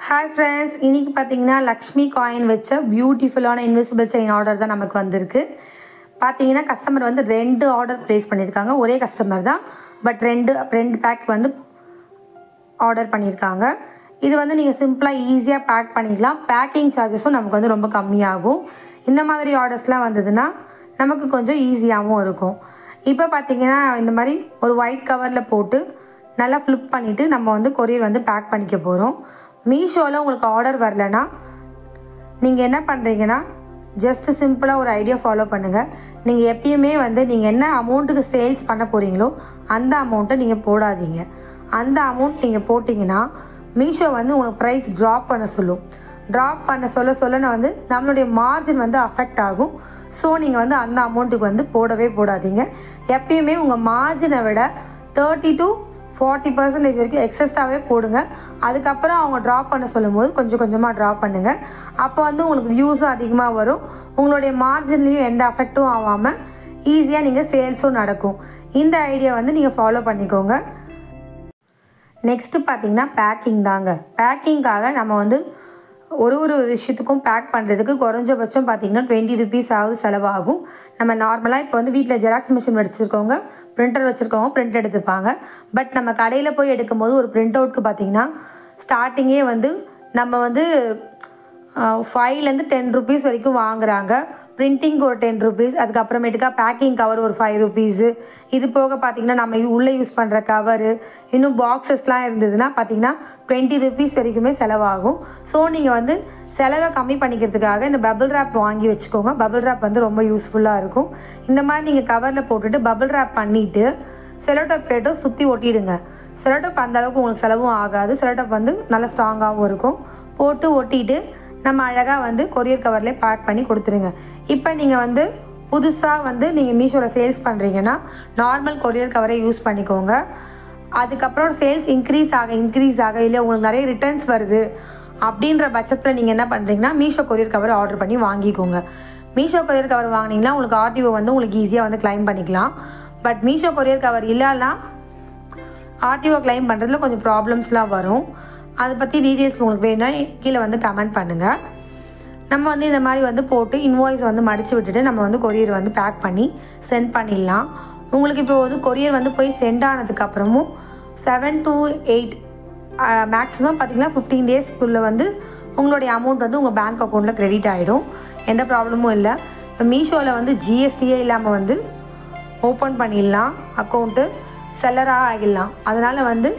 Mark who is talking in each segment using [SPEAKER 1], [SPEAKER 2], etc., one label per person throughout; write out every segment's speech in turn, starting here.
[SPEAKER 1] Hi friends, இன்னைக்கு பாத்தீங்கன்னா Lakshmi coin வெச்ச பியூட்டிஃபுல்லான இன்விசிபிள் செயின் ஆர்டர் தான் நமக்கு வந்திருக்கு. பாத்தீங்கன்னா கஸ்டமர் வந்து 2 ஆர்டர் பிளேஸ் பண்ணிருக்காங்க. ஒரே கஸ்டமர் தான், பட் ரெண்டு பேக் வந்து ஆர்டர் பண்ணிருக்காங்க. இது வந்து நீங்க சிம்பிளா ஈஸியா பேக் பண்ணிடலாம். பேக்கிங் சார்ஜஸும் நமக்கு வந்து ரொம்ப கம்மியாகும். இந்த மாதிரி ஆர்டர்ஸ்லாம் வந்ததுன்னா நமக்கு கொஞ்சம் ஈஸியாகவும் இருக்கும். இப்போ பாத்தீங்கன்னா இந்த மாதிரி ஒரு ஒயிட் கவர்ல போட்டு நல்லா ஃபிளிப் பண்ணிட்டு நம்ம வந்து கொரியர் வந்து பேக் பண்ணிக்க போறோம். மீஷோவில் உங்களுக்கு ஆர்டர் வரலனா நீங்கள் என்ன பண்ணுறீங்கன்னா ஜஸ்ட் சிம்பிளாக ஒரு ஐடியா ஃபாலோ பண்ணுங்கள். நீங்கள் எப்பயுமே வந்து நீங்கள் என்ன அமௌண்ட்டுக்கு சேல்ஸ் பண்ண போகிறீங்களோ அந்த அமௌண்ட்டை நீங்கள் போடாதீங்க. அந்த அமௌண்ட் நீங்கள் போட்டிங்கன்னா மீஷோ வந்து உங்களுக்கு ப்ரைஸ் ட்ராப் பண்ண சொல்லும். ட்ராப் பண்ண சொல்ல நான் வந்து நம்மளுடைய மார்ஜின் வந்து அஃபெக்ட் ஆகும். ஸோ நீங்கள் வந்து அந்த அமௌண்ட்டுக்கு வந்து போடாதீங்க. எப்பயுமே உங்கள் மார்ஜினை விட 30 to 40% வரைக்கும் எக்ஸஸாகவே போடுங்க. அதுக்கப்புறம் அவங்க ட்ராப் பண்ண சொல்லும் போது கொஞ்சமாக ட்ராப் பண்ணுங்கள். அப்போ வந்து உங்களுக்கு வியூஸும் அதிகமாக வரும். உங்களுடைய மார்ஜின்லேயும் எந்த அஃபெக்டும் ஆகாமல் ஈஸியாக நீங்கள் சேல்ஸும் நடக்கும். இந்த ஐடியா வந்து நீங்கள் ஃபாலோ பண்ணிக்கோங்க. நெக்ஸ்ட்டு பார்த்தீங்கன்னா பேக்கிங் தாங்க. பேக்கிங்காக நம்ம வந்து ஒரு விஷயத்துக்கும் பேக் பண்ணுறதுக்கு குறைஞ்சபட்சம் பார்த்தீங்கன்னா 20 rupees ஆகுது செலவாகும். நம்ம நார்மலாக இப்போ வந்து வீட்டில் ஜெராக்ஸ் மிஷின் வச்சுருக்கவங்க, பிரிண்டர் வச்சுருக்கவங்க பிரிண்ட் எடுத்துப்பாங்க. பட் நம்ம கடையில் போய் எடுக்கும்போது ஒரு பிரிண்ட் அவுட்க்கு பார்த்தீங்கன்னா ஸ்டார்டிங்கே வந்து நம்ம வந்து 5லேருந்து 10 rupees வரைக்கும் வாங்குறாங்க. பிரிண்டிங்க்கு ஒரு 10 rupees, அதுக்கப்புறமேட்டுக்கா பேக்கிங் கவர் ஒரு 5 rupees. இது போக பார்த்தீங்கன்னா நம்ம உள்ளே யூஸ் பண்ணுற கவரு, இன்னும் பாக்ஸஸ்லாம் இருந்ததுன்னா பார்த்தீங்கன்னா 20 rupees வரைக்குமே செலவாகும். ஸோ நீங்கள் வந்து செலவை கம்மி பண்ணிக்கிறதுக்காக இந்த பபிள் ரேப் வாங்கி வச்சுக்கோங்க. பபிள் ரேப் வந்து ரொம்ப யூஸ்ஃபுல்லாக இருக்கும். இந்த மாதிரி நீங்கள் கவரில் போட்டுட்டு பபிள் ரேப் பண்ணிவிட்டு செலோடேப் பிளேட்டை சுற்றி ஒட்டிடுங்க. செலோடேப் அந்த அளவுக்கு உங்களுக்கு செலவும் ஆகாது. செலோடேப் வந்து நல்லா ஸ்ட்ராங்காகவும் இருக்கும். போட்டு ஒட்டிட்டு நம்ம அழகாக வந்து கொரியர் கவர்லேயே பேக் பண்ணி கொடுத்துருங்க. இப்போ நீங்கள் வந்து புதுசாக வந்து நீங்கள் மீஷோவில் சேல்ஸ் பண்ணுறீங்கன்னா நார்மல் கொரியர் கவரை யூஸ் பண்ணிக்கோங்க. அதுக்கப்புறம் சேல்ஸ் இன்க்ரீஸ் ஆக இல்லை உங்களுக்கு நிறைய ரிட்டர்ன்ஸ் வருது அப்படின்ற பட்சத்தில் நீங்கள் என்ன பண்ணுறீங்கன்னா மீஷோ கொரியர் கவர் ஆர்டர் பண்ணி வாங்கிக்கோங்க. மீஷோ கொரியர் கவர் வாங்கினீங்கன்னா உங்களுக்கு ஆர்டிஓ வந்து உங்களுக்கு ஈஸியாக வந்து கிளைம் பண்ணிக்கலாம். பட் மீஷோ கொரியர் கவர் இல்லைன்னா ஆர்டிஓ கிளைம் பண்ணுறதுல கொஞ்சம் ப்ராப்ளம்ஸ்லாம் வரும். அதை பற்றி டீட்டெயில்ஸ் உங்களுக்கு வேணும்னா கீழே வந்து கமெண்ட் பண்ணுங்கள். நம்ம வந்து இந்த மாதிரி வந்து போட்டு இன்வாய்ஸ் வந்து மடித்து விட்டுட்டு நம்ம வந்து கொரியர் வந்து பேக் பண்ணி சென்ட் பண்ணிடலாம். உங்களுக்கு இப்போ வந்து கொரியர் வந்து போய் சென்ட் ஆனதுக்கப்புறமும் 7 to 8 மேக்ஸிமம் பார்த்திங்கன்னா 15 daysக்குள்ளே வந்து உங்களுடைய அமௌண்ட் வந்து உங்கள் பேங்க் அக்கௌண்ட்டில் க்ரெடிட் ஆகிடும். எந்த ப்ராப்ளமும் இல்லை. இப்போ மீஷோவில் வந்து ஜிஎஸ்டியே இல்லாமல் வந்து ஓப்பன் பண்ணிடலாம் அக்கௌண்ட்டு, செல்லராக ஆகிடலாம். அதனால் வந்து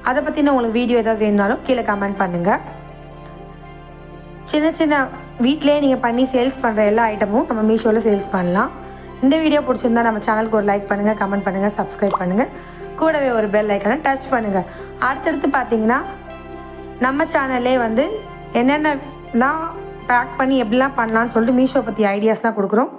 [SPEAKER 1] அதை பற்றின உங்களுக்கு வீடியோ ஏதாவது வேணுனாலும் கீழே கமெண்ட் பண்ணுங்கள். சின்ன வீட்டிலே நீங்கள் பண்ணி சேல்ஸ் பண்ணுற எல்லா ஐட்டமும் நம்ம மீஷோவில் சேல்ஸ் பண்ணலாம். இந்த வீடியோ பிடிச்சிருந்தா நம்ம சேனலுக்கு ஒரு லைக் பண்ணுங்கள், கமெண்ட் பண்ணுங்கள், சப்ஸ்கிரைப் பண்ணுங்கள். கூடவே ஒரு பெல் ஐக்கனை டச் பண்ணுங்கள். அடுத்தடுத்து பார்த்தீங்கன்னா நம்ம சேனல்லே வந்து என்னென்னலாம் பேக் பண்ணி எப்படிலாம் பண்ணலான்னு சொல்லிட்டு மீஷோ பற்றி ஐடியாஸ்லாம் கொடுக்குறோம்.